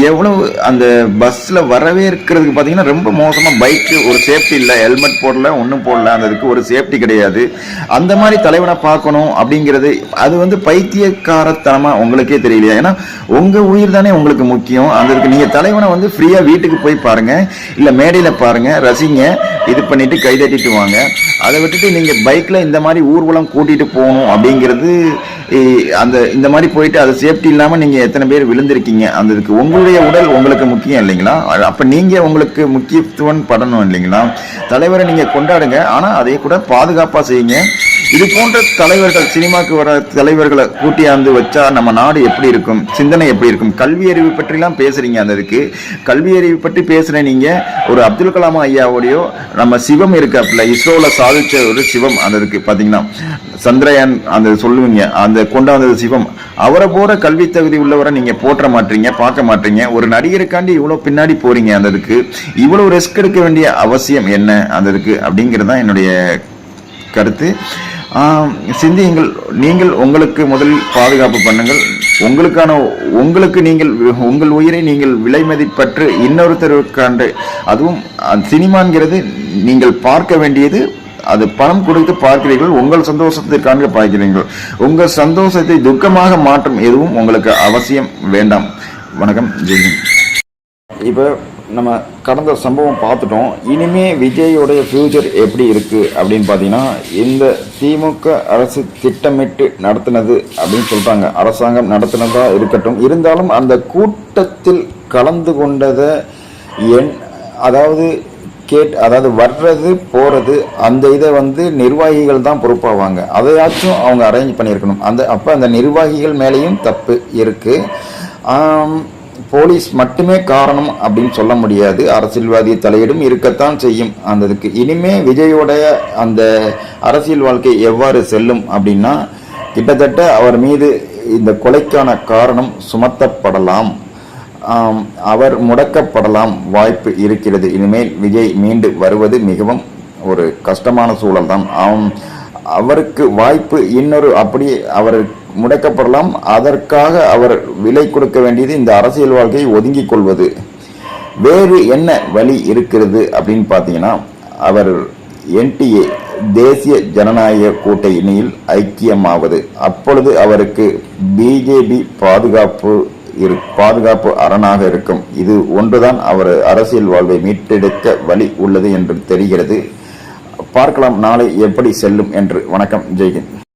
எவ்வளவு அந்த பஸ்ஸில் வரவே இருக்கிறதுக்கு பார்த்தீங்கன்னா ரொம்ப மோசமாக, பைக்கு ஒரு சேஃப்டி இல்லை, ஹெல்மெட் போடல, ஒன்றும் போடல, அந்த இதுக்கு ஒரு சேஃப்டி கிடையாது. அந்த மாதிரி தலைவனை பார்க்கணும் அப்படிங்கிறது அது வந்து பைத்தியக்காரத்தனமாக உங்களுக்கே தெரியலையா? ஏன்னா உங்கள் உயிர் தானே உங்களுக்கு முக்கியம். அந்த இதுக்கு நீங்கள் தலைவனை வந்து ஃப்ரீயாக வீட்டுக்கு போய் பாருங்கள், இல்லை மேடையில் பாருங்கள், ரசிங்க, இது பண்ணிவிட்டு கைதட்டிட்டு வாங்க. அதை விட்டுட்டு நீங்கள் பைக்கில் இந்த மாதிரி ஊர்வலம் கூட்டிகிட்டு போகணும் அப்படிங்கிறது, அந்த இந்த மாதிரி போயிட்டு அது சேஃப்டி இல்லாமல் நீங்கள் எத்தனை பேர் விழுந்திருக்கீங்க? அந்த இதுக்கு உங்களுடைய உடல் உங்களுக்கு முக்கியம் இல்லைங்களா? அப்போ நீங்கள் உங்களுக்கு முக்கியத்துவம் படணும் இல்லைங்களா? தலைவரை நீங்கள் கொண்டாடுங்க, ஆனால் அதை கூட பாதுகாப்பாக செய்யுங்க. இது போன்ற தலைவர்கள், சினிமாக்கு வர தலைவர்களை கூட்டியாந்து வச்சா நம்ம நாடு எப்படி இருக்கும், சிந்தனை எப்படி இருக்கும்? கல்வி அறிவு பற்றிலாம் பேசுறீங்க. அந்த இதுக்கு கல்வி அறிவு பற்றி பேசுகிற நீங்கள் ஒரு அப்துல் கலாம் ஐயாவோடையோ, நம்ம சிவம் இருக்காப்புல இஸ்ரோவில் சாதிச்ச ஒரு சிவம், அந்த இதுக்கு பார்த்தீங்கன்னா சந்திரயான் அந்த சொல்லுவீங்க, அந்த கொண்டாந்தது சிவம், அவரை போற கல்வி தகுதி உள்ளவரை நீங்க போற்ற மாட்டீங்க, பார்க்க மாட்டீங்க. ஒரு நடிகருக்காண்டி இவ்வளவு பின்னாடி போறீங்க. அந்த இதுக்கு இவ்வளவு ரிஸ்க் எடுக்க வேண்டிய அவசியம் என்ன அந்த இதுக்கு அப்படிங்கிறது தான் என்னுடைய கருத்து. சிந்தியுங்கள். நீங்கள் உங்களுக்கு முதலில் பாதுகாப்பு பண்ணுங்கள். உங்களுக்கு நீங்கள் உங்கள் உயிரை நீங்கள் விலை மதிப்பற்று இன்னொருத்தருக்காண்டு, அதுவும் சினிமாங்கிறது நீங்கள் பார்க்க வேண்டியது, அது பணம் கொடுத்து பார்க்கிறீர்கள், உங்கள் சந்தோஷத்திற்காக பார்க்கிறீர்கள். உங்கள் சந்தோஷத்தை துக்கமாக மாற்றும் எதுவும் உங்களுக்கு அவசியம் வேண்டாம். வணக்கம், ஜெய்ஹிந்த். இப்போ நம்ம கடந்த சம்பவம் பார்த்துட்டோம். இனிமே விஜயோடைய ஃபியூச்சர் எப்படி இருக்கு அப்படின்னு பார்த்தீங்கன்னா, இந்த திமுக அரசு திட்டமிட்டு நடத்தினது அப்படின்னு சொல்றாங்க, அரசாங்கம் நடத்தினதா இருக்கட்டும், இருந்தாலும் அந்த கூட்டத்தில் கலந்து கொண்டதை அதாவது வர்றது போறது அந்த இதை வந்து நிர்வாகிகள் தான் பொறுப்பாவாங்க. அதையாச்சும் அவங்க அரேஞ்ச் பண்ணியிருக்கணும். அப்போ அந்த நிர்வாகிகள் மேலேயும் தப்பு இருக்கு. போலீஸ் மட்டுமே காரணம் அப்படின்னு சொல்ல முடியாது. அரசியல்வாதி தலையீடும் இருக்கத்தான் செய்யும். அந்த இதுக்கு இனிமே விஜயோடைய அந்த அரசியல் வாழ்க்கை எவ்வாறு செல்லும் அப்படின்னா, கிட்டத்தட்ட அவர் மீது இந்த கொலைக்கான காரணம் சுமத்தப்படலாம், அவர் முடக்கப்படலாம் வாய்ப்பு இருக்கிறது. இனிமேல் விஜய் மீண்டு வருவது மிகவும் ஒரு கஷ்டமான சூழல் தான். அவருக்கு வாய்ப்பு இன்னொரு அப்படியே அவர் முடக்கப்படலாம். அதற்காக அவர் விலை கொடுக்க வேண்டியது இந்த அரசியல் வாழ்க்கையை ஒதுங்கிக் கொள்வது. வேறு என்ன வழி இருக்கிறது அப்படின்னு பார்த்தீங்கன்னா, அவர் NTA தேசிய ஜனநாயக கூட்டணியில் ஐக்கியமாவது. அப்பொழுது அவருக்கு BJP பாதுகாப்பு அரணாக இருக்கும். இது ஒன்றுதான் அவர் அரசியல் வாழ்வை மீட்டெடுக்க வழி உள்ளது என்று தெரிகிறது. பார்க்கலாம் நாளை எப்படி செல்லும் என்று. வணக்கம், ஜெய்ஹிந்த்.